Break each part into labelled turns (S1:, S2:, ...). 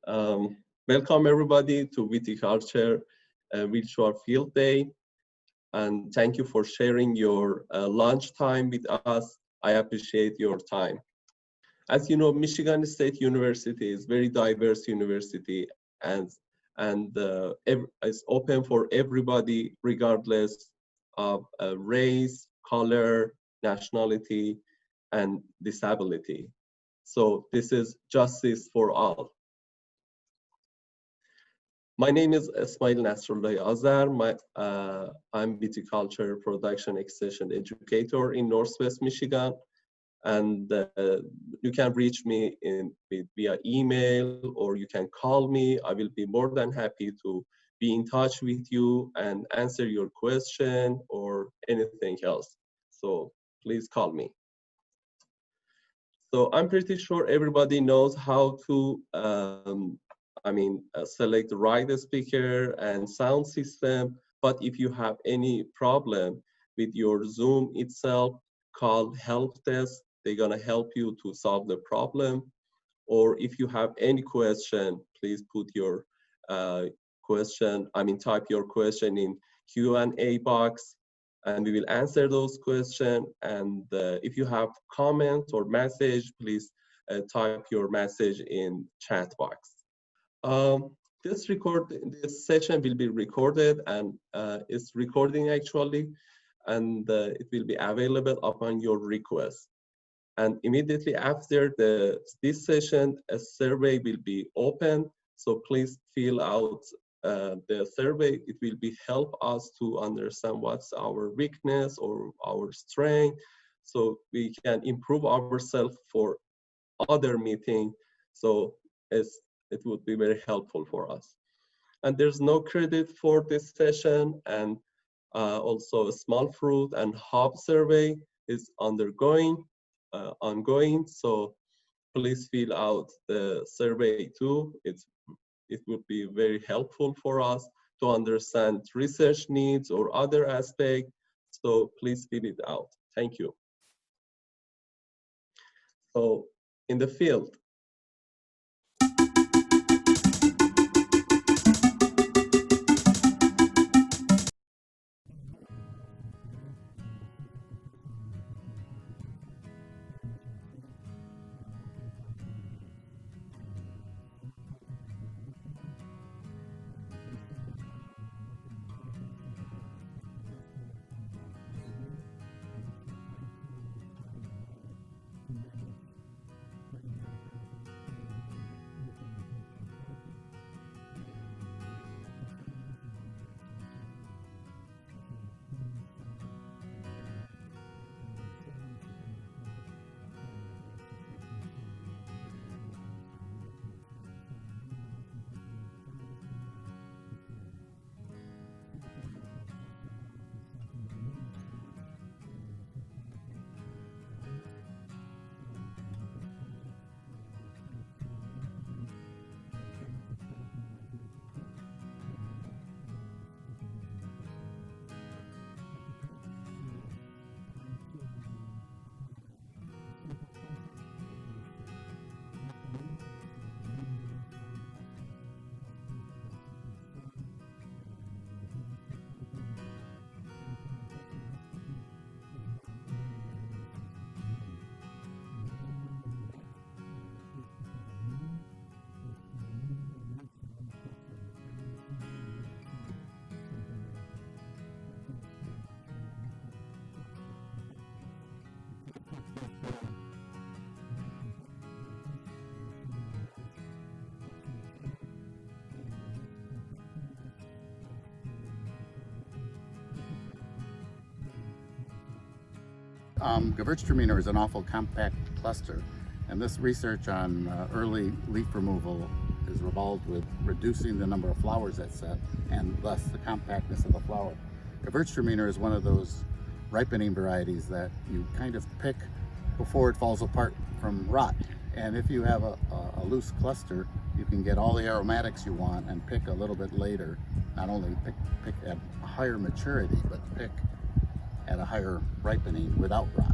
S1: Welcome everybody to Viticulture Virtual Field Day, and thank you for sharing your lunch time with us. I appreciate your time. As you know, Michigan State University is very diverse university, and it's open for everybody regardless of race, color, nationality, and disability. So this is justice for all. My name is Ismail Nasrullah Azar. I'm viticulture production extension educator in Northwest Michigan. And you can reach me via email, or you can call me. I will be more than happy to be in touch with you and answer your question or anything else. So please call me. So I'm pretty sure everybody knows how to select the right speaker and sound system. But if you have any problem with your Zoom itself, call help desk. They're gonna help you to solve the problem. Or if you have any question, please put your type your question in Q&A box, and we will answer those questions. And if you have comment or message, please type your message in chat box. This session will be recorded, and it's recording actually, and it will be available upon your request. And immediately after this session, a survey will be open. So please fill out the survey. It will help us to understand what's our weakness or our strength, so we can improve ourselves for other meeting. So it would be very helpful for us. And there's no credit for this session, and also a small fruit and hop survey is ongoing. So please fill out the survey too. It would be very helpful for us to understand research needs or other aspects. So please fill it out. Thank you. So in the field,
S2: Gewürztraminer is an awful compact cluster, and this research on early leaf removal is revolved with reducing the number of flowers that set and thus the compactness of the flower. Gewürztraminer is one of those ripening varieties that you kind of pick before it falls apart from rot, and if you have a loose cluster, you can get all the aromatics you want and pick a little bit later. Not only pick at a higher maturity, but pick at a higher ripening without rot.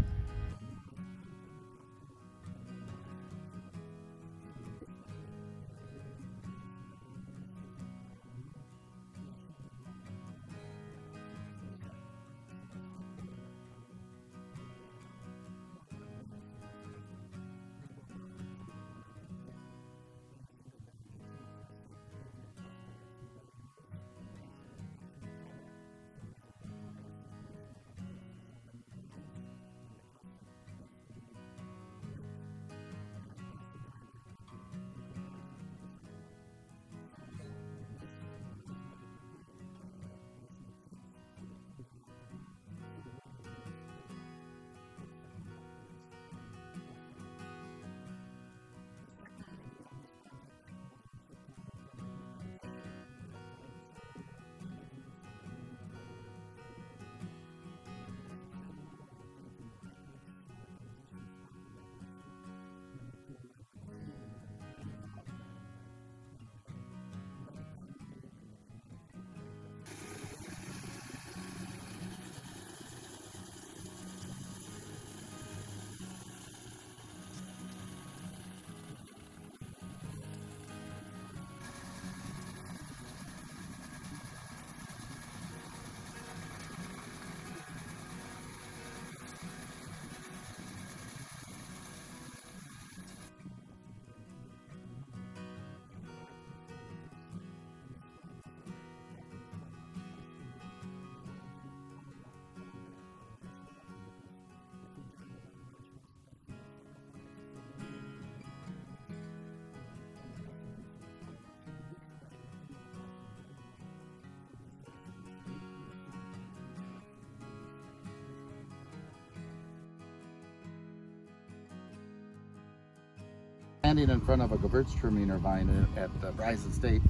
S2: standing in front of a Gewürztraminer vine at Bryson State,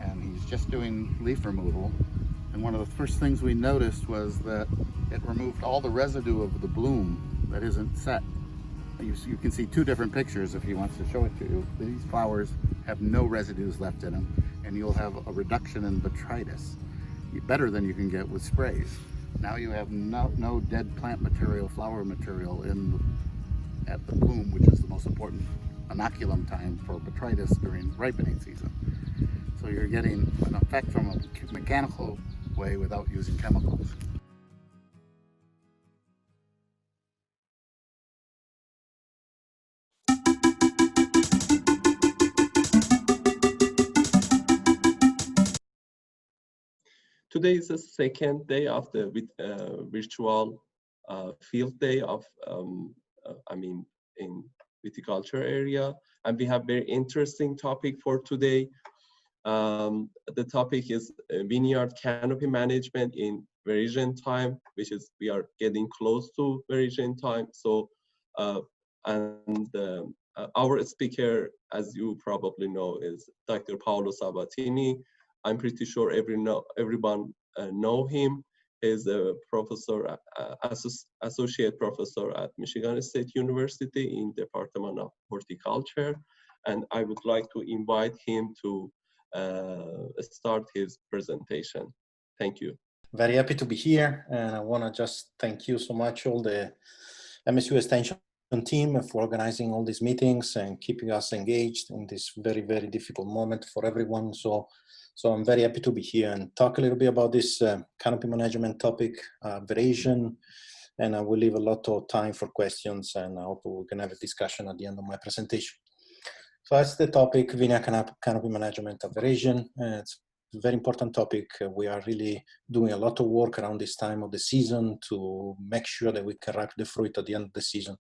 S2: and he's just doing leaf removal. And one of the first things we noticed was that it removed all the residue of the bloom that isn't set. You can see two different pictures if he wants to show it to you. These flowers have no residues left in them, and you'll have a reduction in botrytis, better than you can get with sprays. Now you have no dead plant material, flower material at the bloom, which is the most important inoculum time for botrytis during ripening season. So you're getting an effect from a mechanical way without using chemicals.
S1: Today is the second day of the virtual field day of, in viticulture area, and we have very interesting topic for today. The topic is vineyard canopy management in veraison time, which is we are getting close to veraison time. So, our speaker, as you probably know, is Dr. Paolo Sabbatini. I'm pretty sure everyone know him. He's a professor, associate professor at Michigan State University in Department of Horticulture, and I would like to invite him to start his presentation. Thank you.
S3: Very happy to be here, and I want to just thank you so much, all the MSU Extension team, for organizing all these meetings and keeping us engaged in this very, very difficult moment for everyone. So I'm very happy to be here and talk a little bit about this canopy management topic, veraison, and I will leave a lot of time for questions, and I hope we can have a discussion at the end of my presentation. So that's the topic, vineyard canopy management of veraison. It's a very important topic. We are really doing a lot of work around this time of the season to make sure that we can ripe the fruit at the end of the season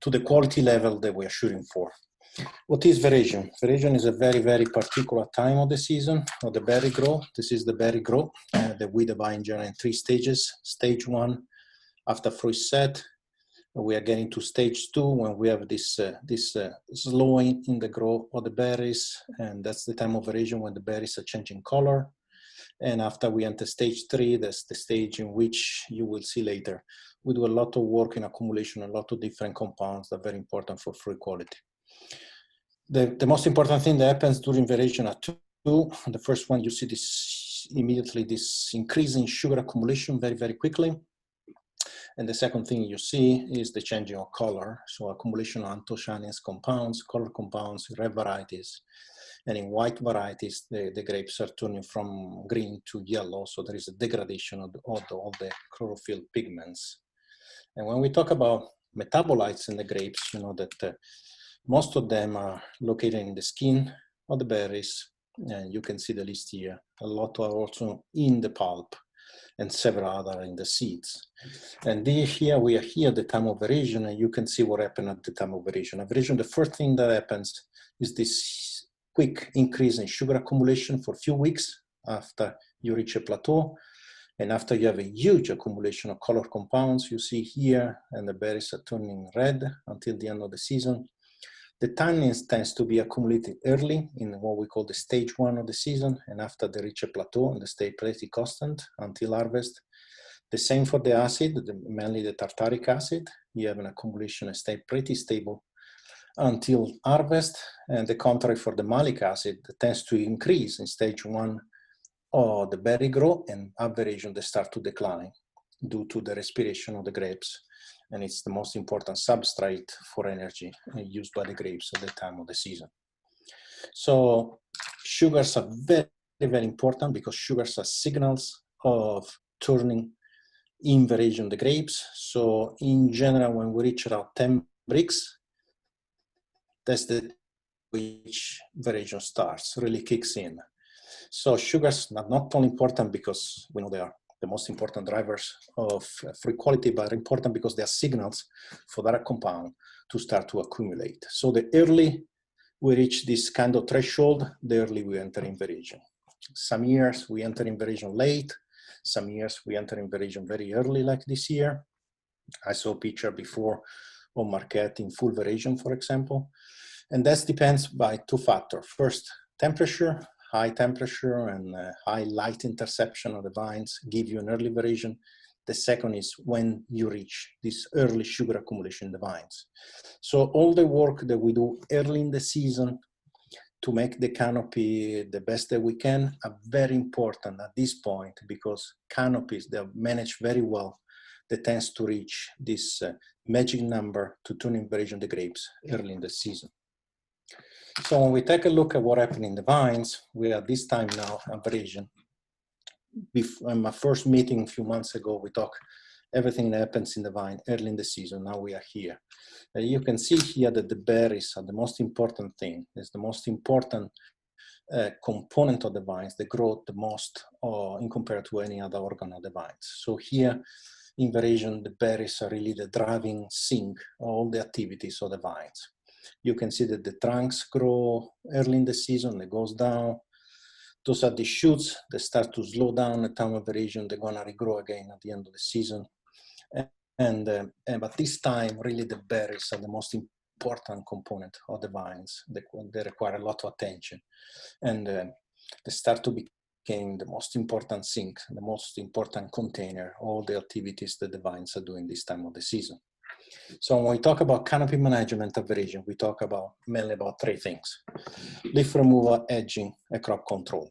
S3: to the quality level that we are shooting for. What is veraison? Veraison is a very, very particular time of the season of the berry growth. This is the berry growth that we divide in general in 3 stages. Stage 1, after fruit set, we are getting to stage 2 when we have this slowing in the growth of the berries, and that's the time of veraison when the berries are changing color. And after we enter stage 3, that's the stage in which you will see later. We do a lot of work in accumulation, a lot of different compounds that are very important for fruit quality. The most important thing that happens during veraison are 2. The first one, you see this immediately, this increase in sugar accumulation very, very quickly. And the second thing you see is the changing of color. So accumulation of anthocyanins compounds, color compounds, red varieties. And in white varieties, the grapes are turning from green to yellow. So there is a degradation of all the chlorophyll pigments. And when we talk about metabolites in the grapes, you know that most of them are located in the skin of the berries. And you can see the list here. A lot are also in the pulp, and several other in the seeds. And here we are here at the time of veraison, and you can see what happened at the time of veraison. At veraison, the first thing that happens is this quick increase in sugar accumulation for a few weeks after you reach a plateau. And after you have a huge accumulation of color compounds, you see here, and the berries are turning red until the end of the season. The tannins tends to be accumulated early in what we call the stage 1 of the season, and after they reach a plateau and they stay pretty constant until harvest. The same for the acid, mainly the tartaric acid. You have an accumulation and stay pretty stable until harvest, and the contrary for the malic acid that tends to increase in stage 1 of the berry growth, and at veraison they start to decline due to the respiration of the grapes. And it's the most important substrate for energy used by the grapes at the time of the season. So sugars are very, very important because sugars are signals of turning in veraison the grapes. So in general, when we reach around 10 bricks, that's the which veraison starts, really kicks in. So sugars are not only important because we know they are the most important drivers of fruit quality, but important because they are signals for that compound to start to accumulate. So the early we reach this kind of threshold, the early we enter in veraison. Some years we enter in veraison late, some years we enter in veraison very early, like this year. I saw a picture before on Marquette in full veraison, for example. And that depends by two factors. First, temperature, high temperature and high light interception of the vines give you an early variation. The second is when you reach this early sugar accumulation in the vines. So all the work that we do early in the season to make the canopy the best that we can are very important at this point, because canopies, they are managed very well, that tends to reach this magic number to tuning variation of the grapes early in the season. So when we take a look at what happened in the vines, we are this time now averaging. In my first meeting a few months ago, we talked everything that happens in the vine early in the season. Now we are here. You can see here that the berries are the most important thing. It's the most important component of the vines. They grow the most in compared to any other organ of the vines. So here in variation, the berries are really the driving sink of all the activities of the vines. You can see that the trunks grow early in the season, it goes down. Those are the shoots that start to slow down at time of variation. They're gonna regrow again at the end of the season. But this time, really the berries are the most important component of the vines. They require a lot of attention. And they start to become the most important sink, the most important container, all the activities that the vines are doing this time of the season. So when we talk about canopy management of variation, we talk mainly about three things: leaf removal, edging, and crop control.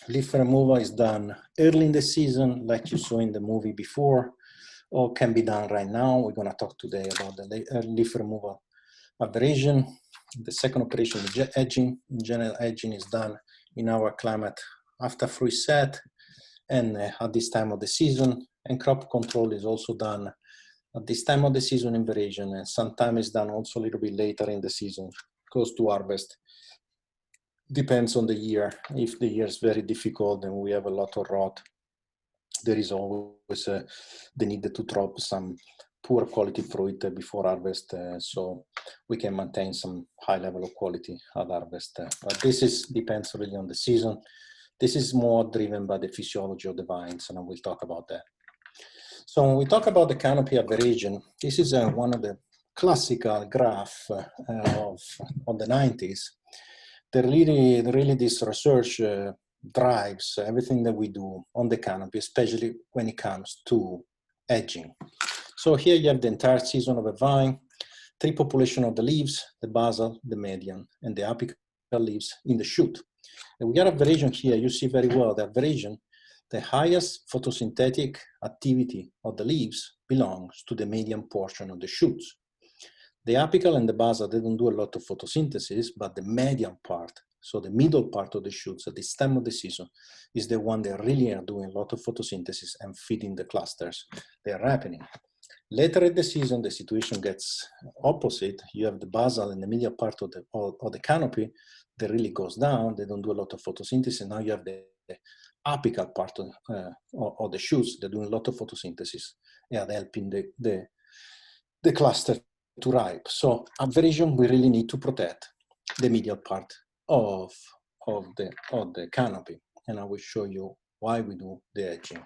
S3: Leaf removal is done early in the season, like you saw in the movie before, or can be done right now. We're going to talk today about the leaf removal of variation. The second operation is edging. In general, edging is done in our climate after fruit set and at this time of the season. And crop control is also done at this time of the season in variation, and sometimes it's done also a little bit later in the season, close to harvest. Depends on the year. If the year is very difficult and we have a lot of rot, there is always the need to drop some poor quality fruit before harvest, so we can maintain some high level of quality at harvest. But this depends really on the season. This is more driven by the physiology of the vines, and we'll talk about that. So when we talk about the canopy averaging, this is one of the classical graph of the 90s. Really this research drives everything that we do on the canopy, especially when it comes to edging. So here you have the entire season of a vine, three population of the leaves, the basal, the median, and the apical leaves in the shoot. And we got a variation here. You see very well the variation. The highest photosynthetic activity of the leaves belongs to the median portion of the shoots. The apical and the basal, they don't do a lot of photosynthesis, but the median part, so the middle part of the shoots at the stem of the season, is the one that really are doing a lot of photosynthesis and feeding the clusters. They are ripening. Later in the season, the situation gets opposite. You have the basal and the medial part of the canopy that really goes down. They don't do a lot of photosynthesis. Now you have the apical part of the shoots. They're doing a lot of photosynthesis and helping the cluster to ripe. So at variation, we really need to protect the medial part of the canopy, and I will show you why we do the edging.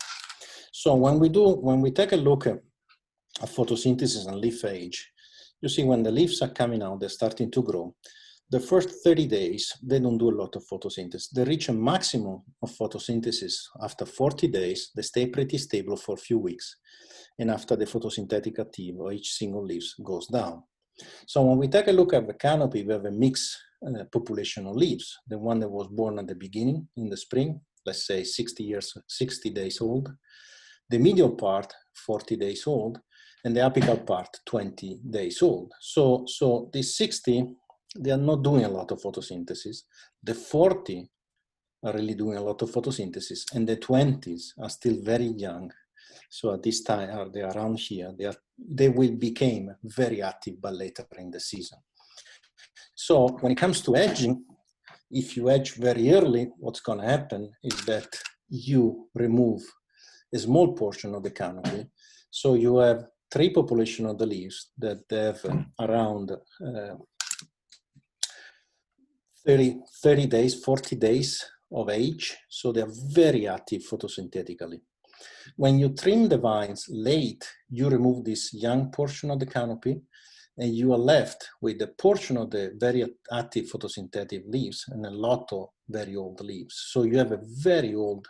S3: So when we take a look at photosynthesis and leaf age, you see when the leaves are coming out, they're starting to grow. The first 30 days, they don't do a lot of photosynthesis. They reach a maximum of photosynthesis after 40 days. They stay pretty stable for a few weeks. And after the photosynthetic activity of each single leaf goes down. So when we take a look at the canopy, we have a mixed population of leaves. The one that was born at the beginning in the spring, let's say 60 days old. The medial part, 40 days old. And the apical part, 20 days old. So the 60, they are not doing a lot of photosynthesis. The 40 are really doing a lot of photosynthesis, and the 20s are still very young. So at this time, they are around here. They will become very active, but later in the season. So when it comes to edging, if you edge very early, what's going to happen is that you remove a small portion of the canopy. So you have three population of the leaves that have around 30 days, 40 days of age. So they're very active photosynthetically. When you trim the vines late, you remove this young portion of the canopy, and you are left with a portion of the very active photosynthetic leaves and a lot of very old leaves. So you have a very old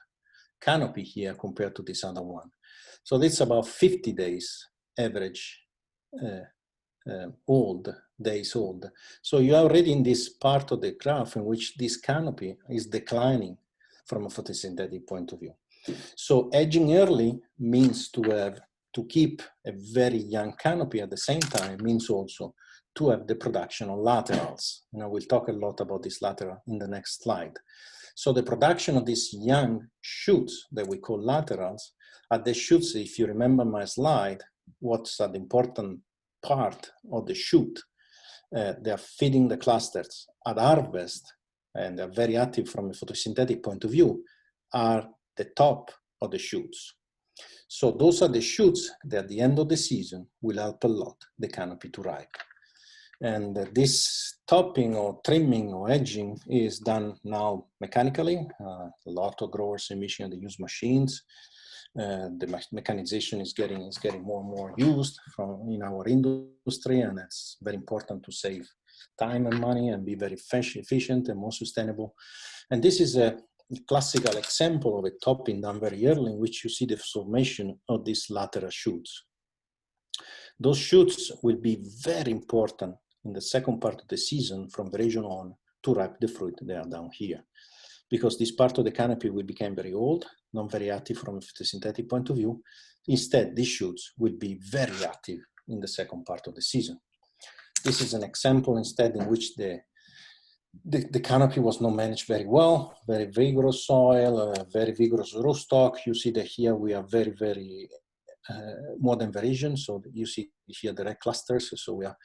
S3: canopy here compared to this other one. So that's about 50 days average days old. So you are already in this part of the graph in which this canopy is declining from a photosynthetic point of view. So aging early means to keep a very young canopy at the same time means also to have the production of laterals. And I will talk a lot about this lateral in the next slide. So the production of these young shoots that we call laterals are the shoots, if you remember my slide, what's an important part of the shoot. They are feeding the clusters at harvest, and they're very active from a photosynthetic point of view, are the top of the shoots. So those are the shoots that at the end of the season will help a lot the canopy to ripe. And this topping or trimming or edging is done now mechanically. A lot of growers in Michigan, they use machines. The mechanization is getting more and more used in our industry, and it's very important to save time and money and be very efficient and more sustainable. And this is a classical example of a topping done very early in which you see the formation of these lateral shoots. Those shoots will be very important in the second part of the season from the region on to ripe the fruit. They are down here. Because this part of the canopy will become very old, not very active from a photosynthetic point of view. Instead, these shoots will be very active in the second part of the season. This is an example instead in which the canopy was not managed very well, very vigorous soil, very vigorous rootstock. You see that here we are very, very modern variation. So you see here the red clusters. So we are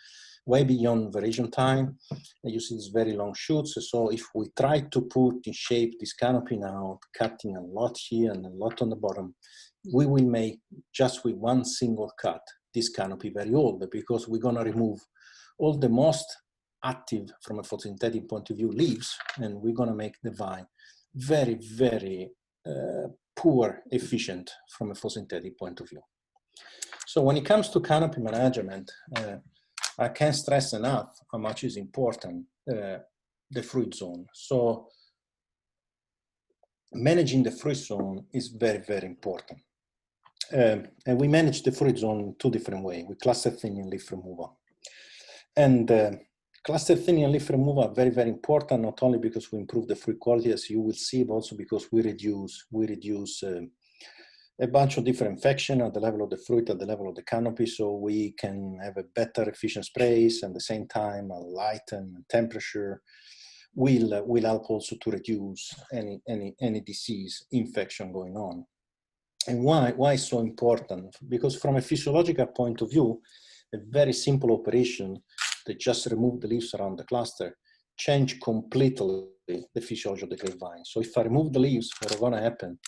S3: way beyond variation time. And you see these very long shoots. So if we try to put in shape this canopy now, cutting a lot here and a lot on the bottom, we will make just with one single cut this canopy very old, because we're gonna remove all the most active from a photosynthetic point of view leaves, and we're gonna make the vine very, very poor efficient from a photosynthetic point of view. So when it comes to canopy management, I can't stress enough how much is important the fruit zone. So managing the fruit zone is very, very important. And we manage the fruit zone in two different ways, with cluster thinning and leaf removal. And cluster thinning and leaf removal are very, very important, not only because we improve the fruit quality, as you will see, but also because we reduce a bunch of different infections at the level of the fruit, at the level of the canopy, so we can have a better efficient sprays, and at the same time a light and temperature will help also to reduce any disease infection going on. And why it's so important? Because from a physiological point of view, a very simple operation that just remove the leaves around the cluster change completely the physiology of the grapevine. So if I remove the leaves, what's going to happen?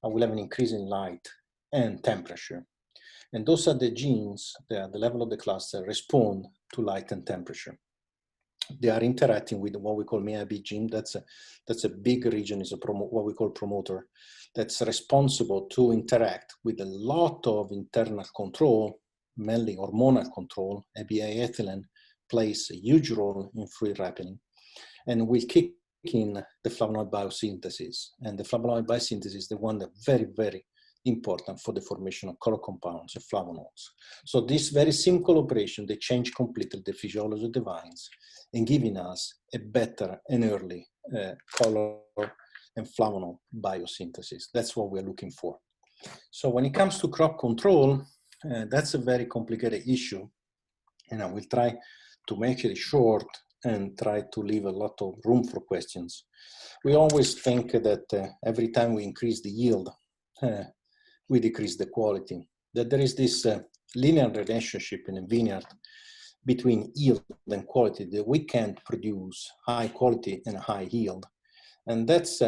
S3: I will have an increase in light and temperature. And those are the genes that at the level of the cluster respond to light and temperature. They are interacting with what we call MAB gene. That's a big region, is what we call promoter, that's responsible to interact with a lot of internal control, mainly hormonal control. ABA ethylene plays a huge role in fruit ripening, and will kick in the flavonoid biosynthesis. And the flavonoid biosynthesis is the one that's very, very important for the formation of color compounds and flavonoids. So this very simple operation, they change completely the physiology of the vines and giving us a better and early color and flavonoid biosynthesis. That's what we're looking for. So when it comes to crop control, that's a very complicated issue, and I will try to make it short and try to leave a lot of room for questions. We always think that every time we increase the yield, we decrease the quality. That there is this linear relationship in a vineyard between yield and quality, that we can't produce high quality and high yield. And that's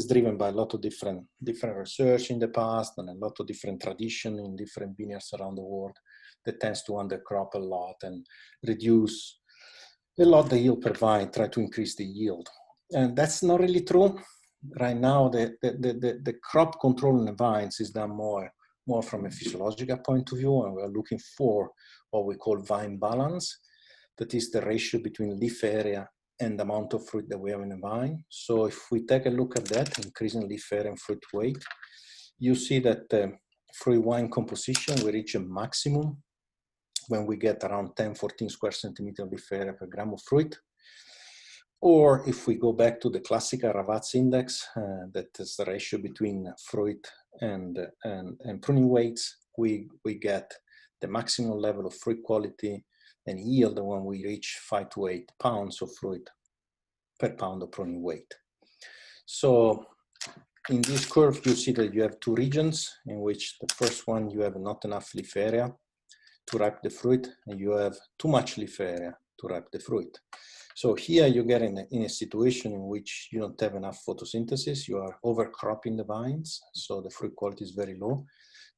S3: driven by a lot of different research in the past, and a lot of different tradition in different vineyards around the world that tends to undercrop a lot and reduce a lot the yield per vine, try to increase the yield. And that's not really true. Right now, the crop control in the vines is done more more from a physiological point of view, and we're looking for what we call vine balance. That is the ratio between leaf area and the amount of fruit that we have in a vine. So if we take a look at that, increasing leaf area and fruit weight, you see that fruit wine composition, we reach a maximum when we get around 10-14 square centimeter of leaf area per gram of fruit. Or if we go back to the classical Ravatz index, that is the ratio between fruit and pruning weights, we get the maximum level of fruit quality and yield when we reach 5 to 8 pounds of fruit per pound of pruning weight. So in this curve, you see that you have two regions in which the first one, you have not enough leaf area to ripe the fruit, and you have too much leaf area to ripe the fruit. So here you get in a situation in which you don't have enough photosynthesis, you are overcropping the vines, so the fruit quality is very low.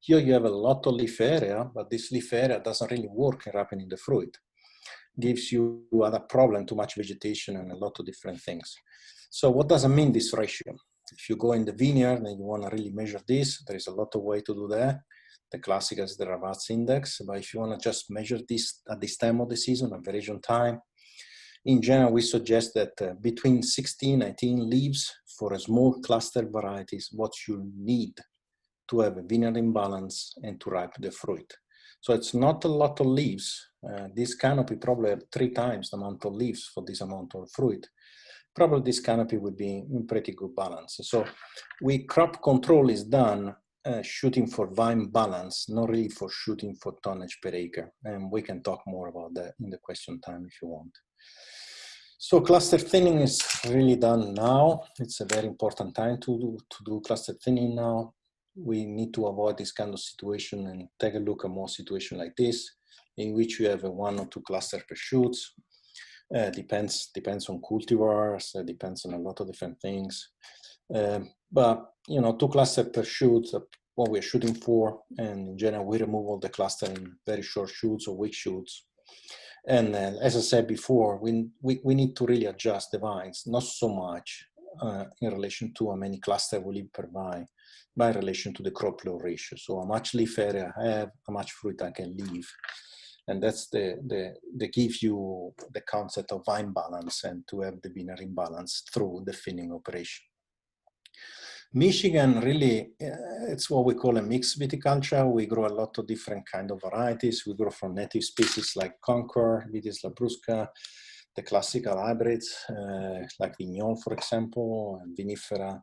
S3: Here you have a lot of leaf area, but this leaf area doesn't really work in ripening the fruit. Gives you other problem, too much vegetation and a lot of different things. So what does it mean, this ratio? If you go in the vineyard and you want to really measure this, there is a lot of way to do that. The classic is the Ravatz index, but if you want to just measure this at this time of the season, average time, in general, we suggest that between 16 and 18 leaves for a small cluster varieties, what you need to have a vineyard imbalance and to ripe the fruit. So it's not a lot of leaves. This canopy probably have 3 times the amount of leaves for this amount of fruit. Probably this canopy would be in pretty good balance. So crop control is done shooting for vine balance, not really for shooting for tonnage per acre. And we can talk more about that in the question time if you want. So cluster thinning is really done now. It's a very important time to do cluster thinning now. We need to avoid this kind of situation and take a look at more situation like this, in which you have 1 or 2 clusters per shoots. Depends on cultivars, depends on a lot of different things. But 2 clusters per shoot, what we're shooting for, and in general, we remove all the cluster in very short shoots or weak shoots. And as I said before, we need to really adjust the vines, not so much in relation to how many clusters we leave per vine, but in relation to the crop load ratio. So how much leaf area I have, how much fruit I can leave. And that's the give you the concept of vine balance and to have the vineyard imbalance through the thinning operation. Michigan really, it's what we call a mixed viticulture. We grow a lot of different kind of varieties. We grow from native species like Concord, Vitis labrusca, the classical hybrids like Vignon, for example, and Vinifera,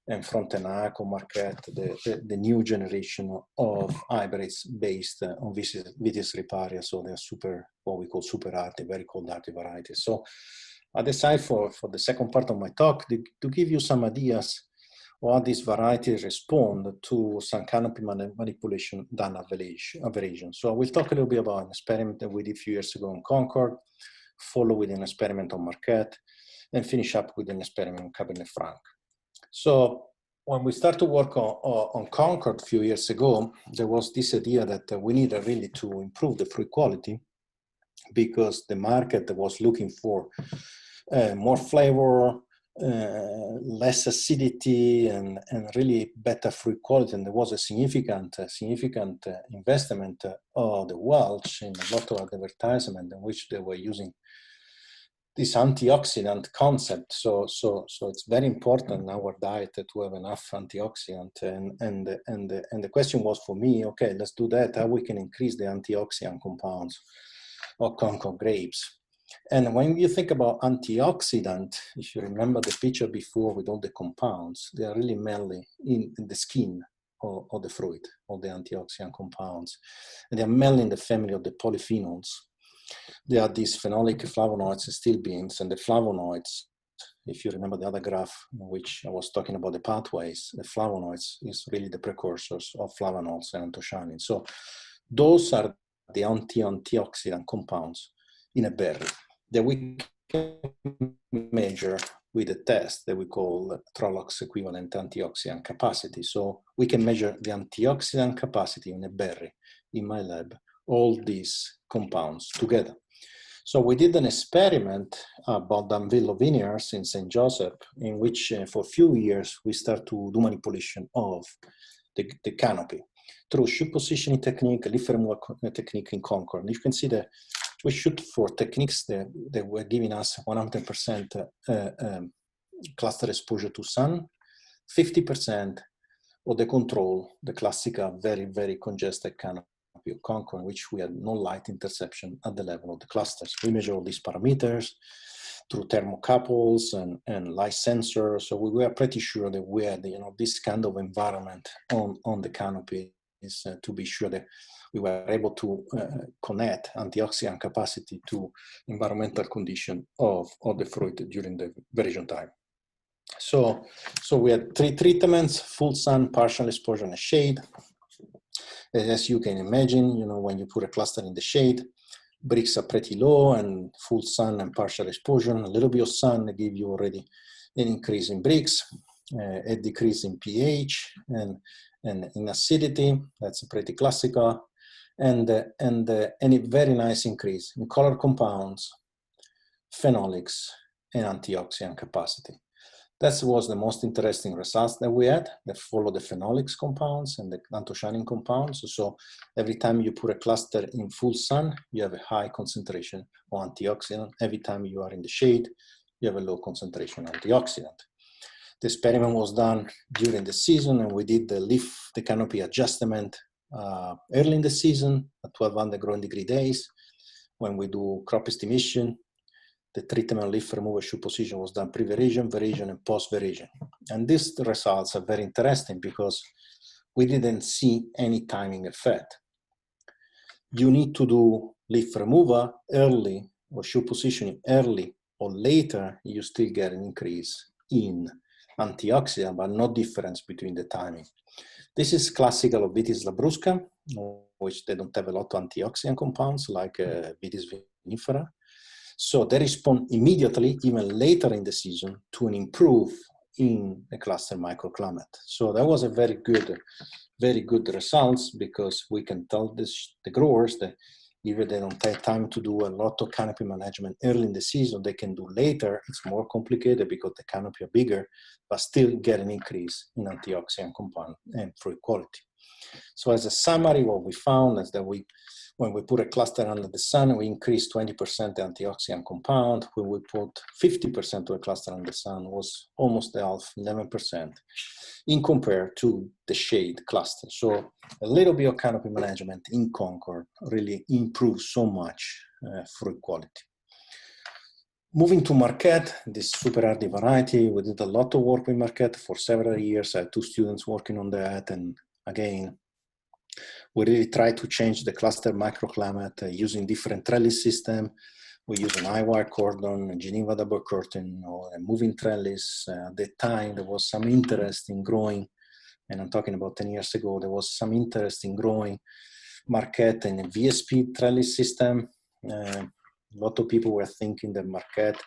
S3: and Frontenac or Marquette, the new generation of hybrids based on Vitis riparia. So they're what we call super hardy, very cold hardy varieties. So I decided for the second part of my talk to give you some ideas how these varieties respond to some canopy manipulation done averaging. So I will talk a little bit about an experiment that we did a few years ago in Concord, follow with an experiment on Marquette, and finish up with an experiment on Cabernet Franc. So when we started to work on Concord a few years ago, there was this idea that we needed really to improve the fruit quality because the market was looking for more flavor, less acidity, and really better fruit quality. And there was a significant investment of the Welch in a lot of advertisement in which they were using this antioxidant concept. So it's very important in our diet to have enough antioxidant. And the question was for me, okay, let's do that. How we can increase the antioxidant compounds of Concord grapes. And when you think about antioxidant, if you remember the picture before with all the compounds, they are really mainly in the skin of the fruit, all the antioxidant compounds. And they are mainly in the family of the polyphenols. There are these phenolic flavonoids and stilbenes, and the flavonoids, if you remember the other graph in which I was talking about the pathways, the flavonoids is really the precursors of flavonols and anthocyanins. So those are the antioxidant compounds in a berry that we can measure with a test that we call Trollocs equivalent antioxidant capacity. So we can measure the antioxidant capacity in a berry in my lab, all these compounds together. So we did an experiment about Danville vineyards in St. Joseph, in which for a few years we start to do manipulation of the canopy. through shoot positioning technique, leaf removal technique in Concord. You can see that we shoot for techniques that were giving us 100% cluster exposure to sun, 50% of the control, the classical very, very congested canopy of Concord, which we had no light interception at the level of the clusters. We measure all these parameters through thermocouples and light sensors. So we were pretty sure that we had, this kind of environment on the canopy is to be sure that we were able to connect antioxidant capacity to environmental condition of the fruit during the veraison time. So we had 3 treatments: full sun, partial exposure, and shade. As you can imagine, when you put a cluster in the shade, Brix are pretty low, and full sun and partial exposure, a little bit of sun give you already an increase in Brix, a decrease in pH and in acidity. That's pretty classical, and a very nice increase in color compounds, phenolics, and antioxidant capacity. That was the most interesting results that we had that follow the phenolics compounds and the anthocyanin compounds. So every time you put a cluster in full sun, you have a high concentration of antioxidant. Every time you are in the shade, you have a low concentration of antioxidant. The experiment was done during the season, and we did the canopy adjustment early in the season at 1200 growing degree days. When we do crop estimation, the treatment leaf removal shoot position was done pre-veraison, veraison, and post-veraison. And these results are very interesting because we didn't see any timing effect. You need to do leaf removal early or shoot positioning early or later, you still get an increase in antioxidant, but no difference between the timing. This is classical of Vitis labrusca, which they don't have a lot of antioxidant compounds like Vitis vinifera. So they respond immediately, even later in the season, to an improve in the cluster microclimate. So that was a very good results, because we can tell the growers that even they don't take time to do a lot of canopy management early in the season, they can do later. It's more complicated because the canopy are bigger, but still get an increase in antioxidant compound and fruit quality. So as a summary, what we found is that when we put a cluster under the sun, we increased 20% the antioxidant compound. When we put 50% of a cluster under the sun, was almost half, 11%, in compared to the shade cluster. So a little bit of canopy management in Concord really improves so much fruit quality. Moving to Marquette, this super hardy variety, we did a lot of work with Marquette for several years. I had 2 students working on that, and again, we really try to change the cluster microclimate using different trellis system. We use an high-wire cordon, a Geneva double curtain, or a moving trellis. At the time, there was some interest in growing, and I'm talking about 10 years ago, there was some interest in growing Marquette in a VSP trellis system. A lot of people were thinking that Marquette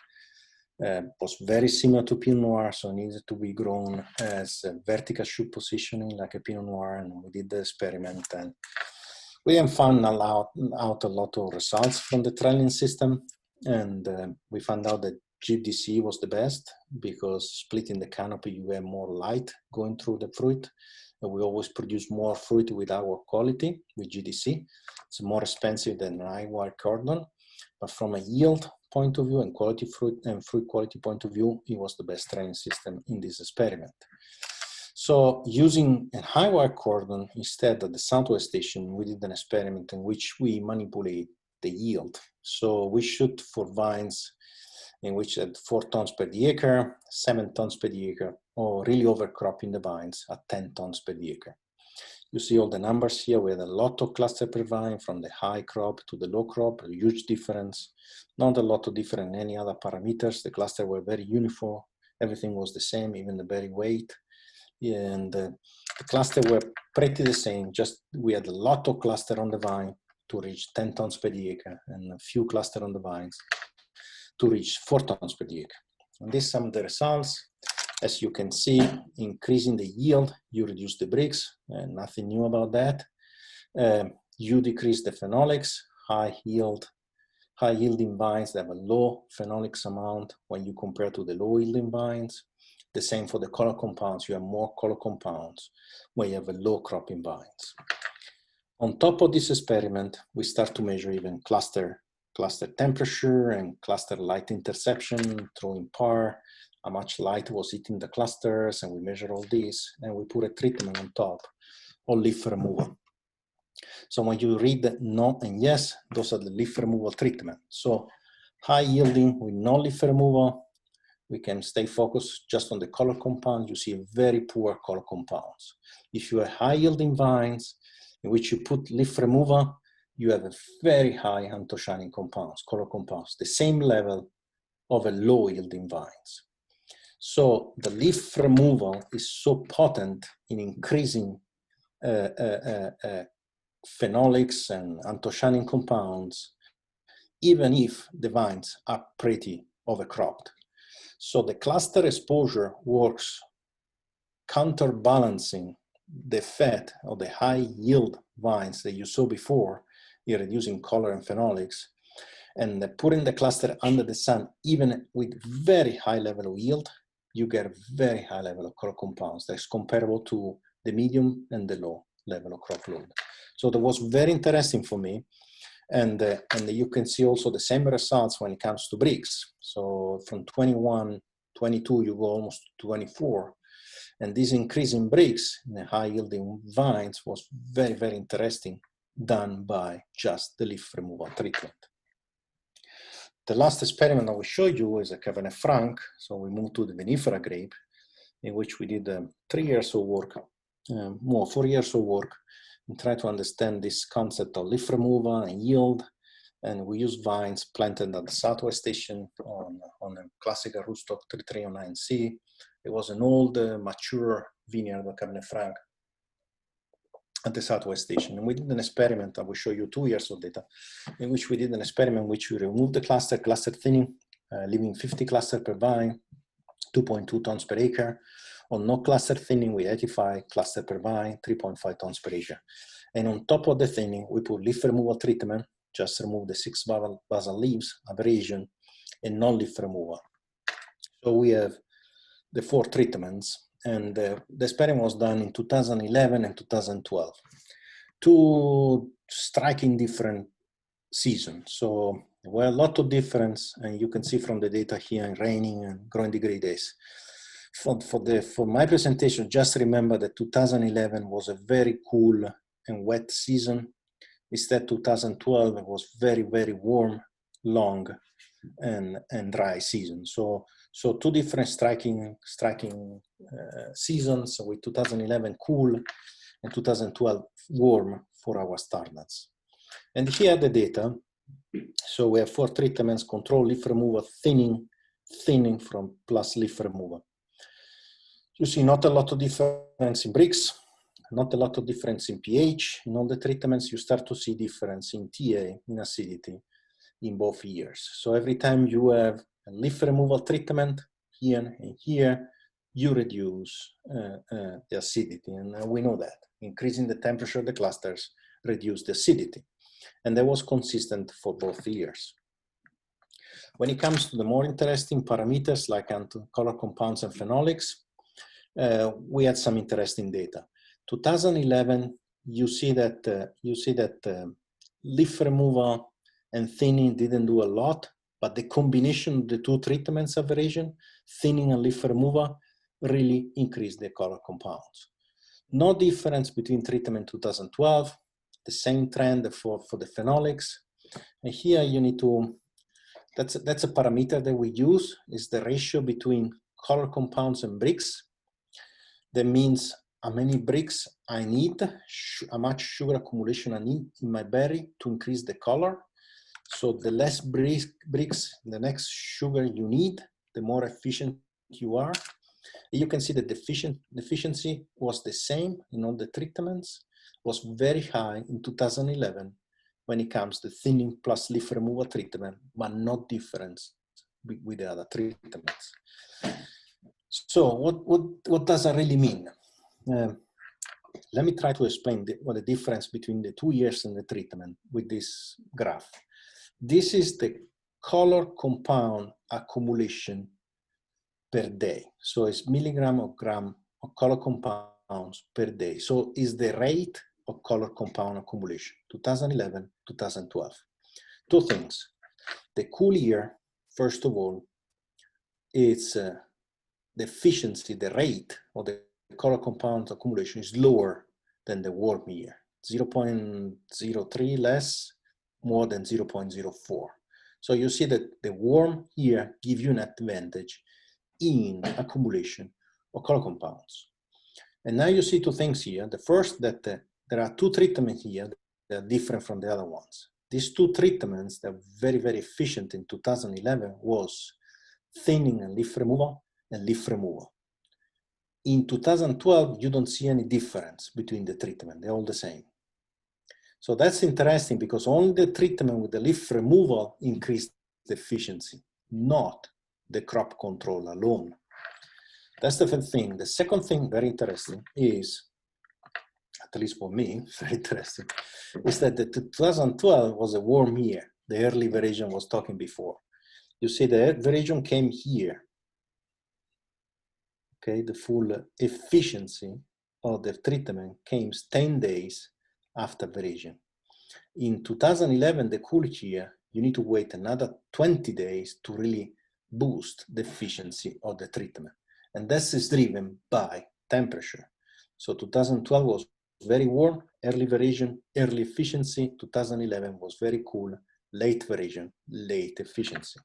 S3: was very similar to Pinot Noir, so it needed to be grown as a vertical shoot positioning like a Pinot Noir, and we did the experiment, and we then found out a lot of results from the trelling system, and we found out that GDC was the best, because splitting the canopy, you have more light going through the fruit, and we always produce more fruit with our quality with GDC. It's more expensive than an high-wire cordon, but from a yield point of view and quality fruit and fruit quality point of view, it was the best training system in this experiment. So using a high-wire cordon instead of the Southwest station, we did an experiment in which we manipulate the yield. So we shoot for vines in which at 4 tons per acre, 7 tons per acre, or really overcropping the vines at 10 tons per acre. You see all the numbers here. We had a lot of cluster per vine from the high crop to the low crop, a huge difference. Not a lot of different in any other parameters. The cluster were very uniform. Everything was the same, even the berry weight. And the cluster were pretty the same, just we had a lot of cluster on the vine to reach 10 tons per acre, and a few cluster on the vines to reach 4 tons per acre. And these are some of the results. As you can see, increasing the yield, you reduce the Brix, nothing new about that. You decrease the phenolics, high yielding vines that have a low phenolics amount when you compare to the low yielding vines. The same for the color compounds. You have more color compounds when you have a low cropping vines. On top of this experiment, we start to measure even cluster temperature and cluster light interception, throwing par, how much light was hitting the clusters, and we measure all this, and we put a treatment on top of leaf removal. So when you read the no and yes, those are the leaf removal treatment. So high yielding with no leaf removal, we can stay focused just on the color compound. You see very poor color compounds. If you have high yielding vines in which you put leaf removal, you have a very high anthocyanin compounds, color compounds, the same level of a low yielding vines. So the leaf removal is so potent in increasing phenolics and anthocyanin compounds, even if the vines are pretty overcropped. So the cluster exposure works counterbalancing the effect of the high yield vines that you saw before in reducing color and phenolics, and putting the cluster under the sun, even with very high level of yield, you get a very high level of color compounds that's comparable to the medium and the low level of crop load. So that was very interesting for me. And you can see also the same results when it comes to bricks. So from 21, 22, you go almost to 24. And this increase in bricks in the high yielding vines was very, very interesting, done by just the leaf removal treatment. The last experiment I will show you is a Cabernet Franc. So we moved to the vinifera grape, in which we did 3 years of work, 4 years of work, and try to understand this concept of leaf removal and yield. And we used vines planted at the Southwest Station on a classical rootstock 3309C. It was an old, mature vineyard of Cabernet Franc at the Southwest Station. And we did an experiment, I will show you 2 years of data, in which we did an experiment in which we removed the cluster thinning, leaving 50 clusters per vine, 2.2 tons per acre. On no cluster thinning, we 85 clusters per vine, 3.5 tons per acre. And on top of the thinning, we put leaf removal treatment, just remove the 6 basal leaves, abrasion, and non-leaf removal. So we have the 4 treatments, and the experiment was done in 2011 and 2012. 2 striking different seasons. So there were a lot of difference, and you can see from the data here in raining and growing degree days. For my presentation, just remember that 2011 was a very cool and wet season. Instead, 2012 was very, very warm, long, and dry season. So 2 different striking seasons, with 2011 cool and 2012 warm for our star nuts. And here are the data. So we have 4 treatments: control, leaf removal, thinning from plus leaf removal. You see not a lot of difference in bricks, not a lot of difference in pH. In all the treatments, you start to see difference in TA, in acidity, in both years. So every time you have a leaf removal treatment, here and here, you reduce the acidity. And we know that. Increasing the temperature of the clusters reduce the acidity. And that was consistent for both years. When it comes to the more interesting parameters like color compounds and phenolics, we had some interesting data. 2011, you see that leaf removal and thinning didn't do a lot, but the combination of the 2 treatments abrasion, thinning and leaf removal, really increased the color compounds. No difference between treatment 2012, the same trend for the phenolics. And here you need to, that's a parameter that we use, is the ratio between color compounds and bricks. That means how many bricks I need, how much sugar accumulation I need in my berry to increase the color. So the less bricks, the next sugar you need, the more efficient you are. You can see the efficiency was the same in all the treatments, was very high in 2011 when it comes to thinning plus leaf removal treatment, but no difference with the other treatments. So what does that really mean? Let me try to explain what the difference between the 2 years and the treatment with this graph. This is the color compound accumulation per day. So it's milligram or gram of color compounds per day. So is the rate of color compound accumulation, 2011, 2012. Two things. The cool year, first of all, it's the efficiency, the rate of the color compound accumulation is lower than the warm year, 0.03 less, more than 0.04. So you see that the warm year gives you an advantage in accumulation of color compounds. And now you see two things here. The first, that there are two treatments here that are different from the other ones. These two treatments that are very, very efficient in 2011 was thinning and leaf removal and leaf removal. In 2012, you don't see any difference between the treatment. They're all the same. So that's interesting because only the treatment with the leaf removal increased the efficiency, not the crop control alone. That's the first thing. The second thing, very interesting, is, at least for me, very interesting, is that the 2012 was a warm year. The early variation was talking before. You see the variation came here. Okay, the full efficiency of the treatment came 10 days after variation. In 2011, the cool year, you need to wait another 20 days to really boost the efficiency of the treatment. And this is driven by temperature. So 2012 was very warm, early variation, early efficiency. 2011 was very cool, late variation, late efficiency.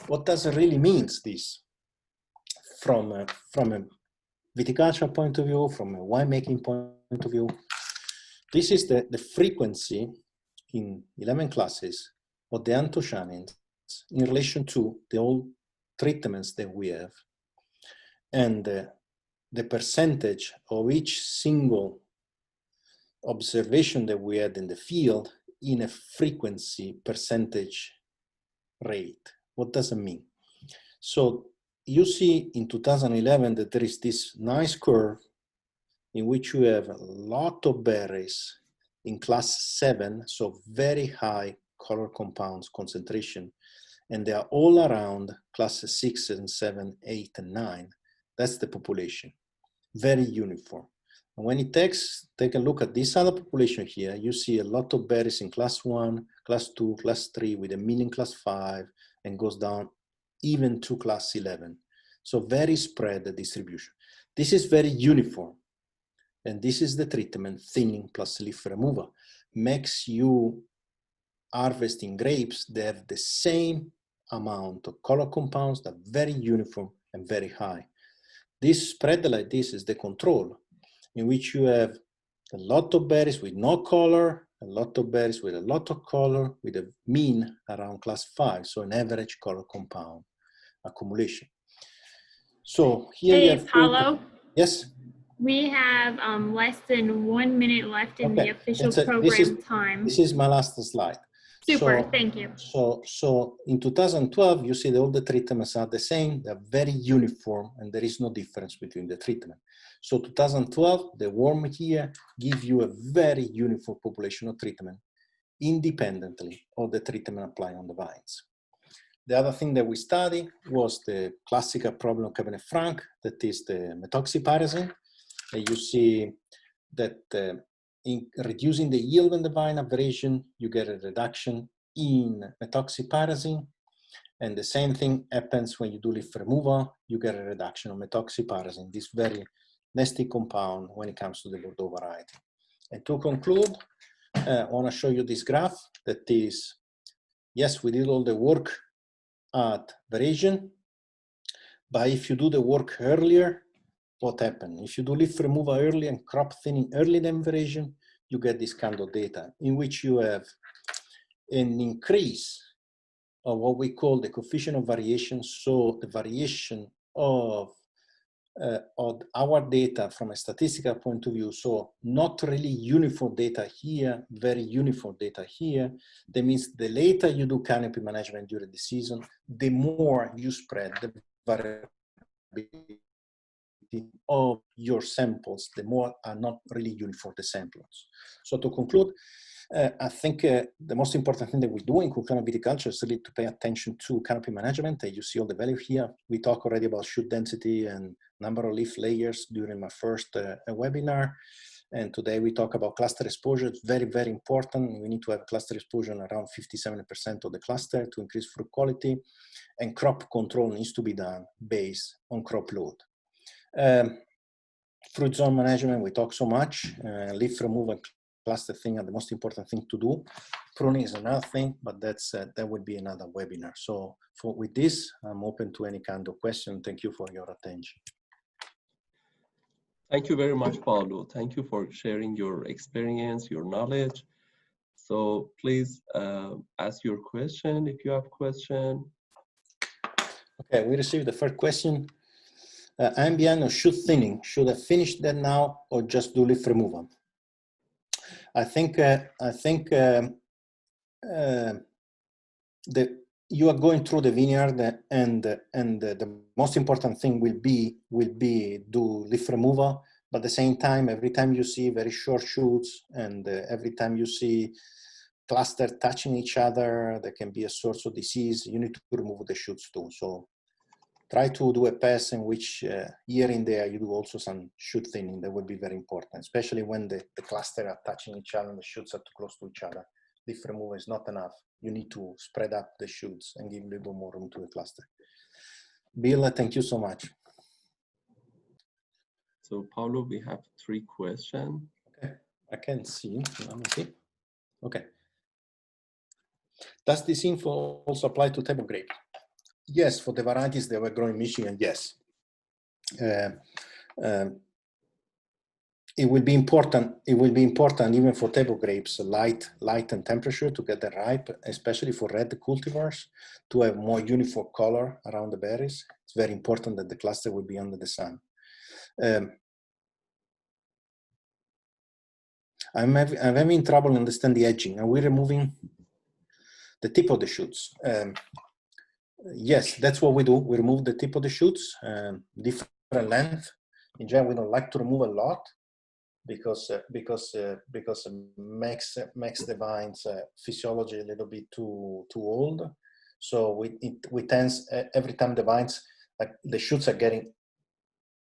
S3: What does it really mean, this? From a viticulture point of view, from a winemaking point of view, this is the frequency in 11 classes of the anthocyanins in relation to the old treatments that we have, and the percentage of each single observation that we had in the field in a frequency percentage rate. What does it mean? So you see in 2011 that there is this nice curve in which you have a lot of berries in class 7, so very high color compounds concentration, and they are all around classes 6 and 7, 8 and 9. That's the population, very uniform. And when it take a look at this other population here, you see a lot of berries in class 1, class 2, class 3, with a mean in class 5, and goes down even to class 11. So very spread the distribution. This is very uniform. And this is the treatment, thinning plus leaf removal. Makes you harvesting grapes that have the same amount of color compounds that are very uniform and very high. This spread like this is the control, in which you have a lot of berries with no color, a lot of berries with a lot of color, with a mean around class 5, so an average color compound accumulation. So here you have
S4: Paolo.
S3: Yes?
S4: We have less than 1 minute left in the official program time.
S3: This is my last slide.
S4: Super, thank you.
S3: So in 2012, you see that all the treatments are the same, they're very uniform, and there is no difference between the treatment. So 2012, the warm year, gives you a very uniform population of treatment, independently of the treatment applied on the vines. The other thing that we studied was the classical problem of Cabernet Franc, that is the methoxypyrazine. And you see that in reducing the yield on the vine aberration, you get a reduction in methoxypyrazine. And the same thing happens when you do leaf removal, you get a reduction of methoxypyrazine, this very nasty compound when it comes to the Bordeaux variety. And to conclude, I want to show you this graph that is, yes, we did all the work at variation, but if you do the work earlier, what happened? If you do leaf removal early and crop thinning early than variation, you get this kind of data in which you have an increase of what we call the coefficient of variation. So the variation of our data from a statistical point of view. So not really uniform data here, very uniform data here. That means the later you do canopy management during the season, the more you spread the variability of your samples, the more are not really uniform the samples. So to conclude, I think the most important thing that we do in concurrent viticulture is really to pay attention to canopy management. You see all the value here. We talk already about shoot density and number of leaf layers during my first webinar. And today we talk about cluster exposure. It's very, very important. We need to have cluster exposure around 50-70% of the cluster to increase fruit quality. And crop control needs to be done based on crop load. Fruit zone management, we talk so much. Leaf removal, cluster thing are the most important thing to do. Pruning is another thing, but that would be another webinar. So with this, I'm open to any kind of question. Thank you for your attention.
S1: Thank you very much, Paolo. Thank you for sharing your experience, your knowledge. So please ask your question if you have a question. Okay,
S3: we received the first question. I'm behind on shoot thinning. Should I finish that now or just do leaf removal? I think you are going through the vineyard, and the most important thing will be do leaf removal. But at the same time, every time you see very short shoots, and every time you see cluster touching each other, there can be a source of disease. You need to remove the shoots too. So try to do a pass in which here and there you do also some shoot thinning. That would be very important, especially when the cluster are touching each other and the shoots are too close to each other. Leaf removal is not enough. You need to spread up the shoots and give a little more room to the cluster. Bill, thank you so much.
S1: So Paolo, we have 3 questions.
S3: Okay, I can see. Let me see. Okay. Does this info also apply to table grape? Yes, for the varieties that were grown in Michigan, yes. It will be important. It will be important even for table grapes, light and temperature to get them ripe, especially for red cultivars, to have more uniform color around the berries. It's very important that the cluster will be under the sun. I'm having trouble understanding the edging. Are we removing the tip of the shoots? Yes, that's what we do. We remove the tip of the shoots, different length. In general, we don't like to remove a lot because it makes the vines physiology a little bit too old. So we tend every time the vines, like the shoots are getting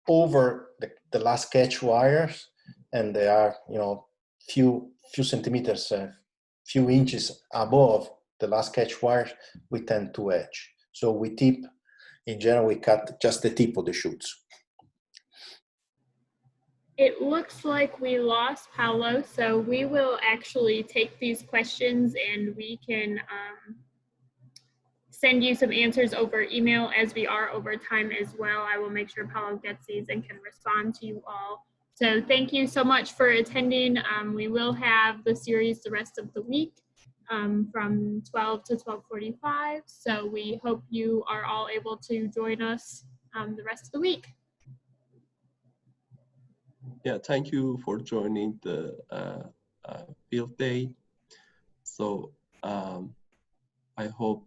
S3: over the last catch wires, and they are few centimeters, few inches above the last catch wires, we tend to edge. So we tip, in general, we cut just the tip of the shoots.
S4: It looks like we lost Paolo, so we will actually take these questions and we can send you some answers over email as we are over time as well. I will make sure Paolo gets these and can respond to you all. So thank you so much for attending. We will have the series the rest of the week from 12 to 12:45. So we hope you are all able to join us the rest of the week.
S1: Yeah, thank you for joining the field day. So I hope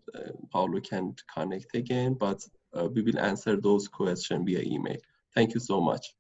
S1: Paolo can connect again, but we will answer those questions via email. Thank you so much.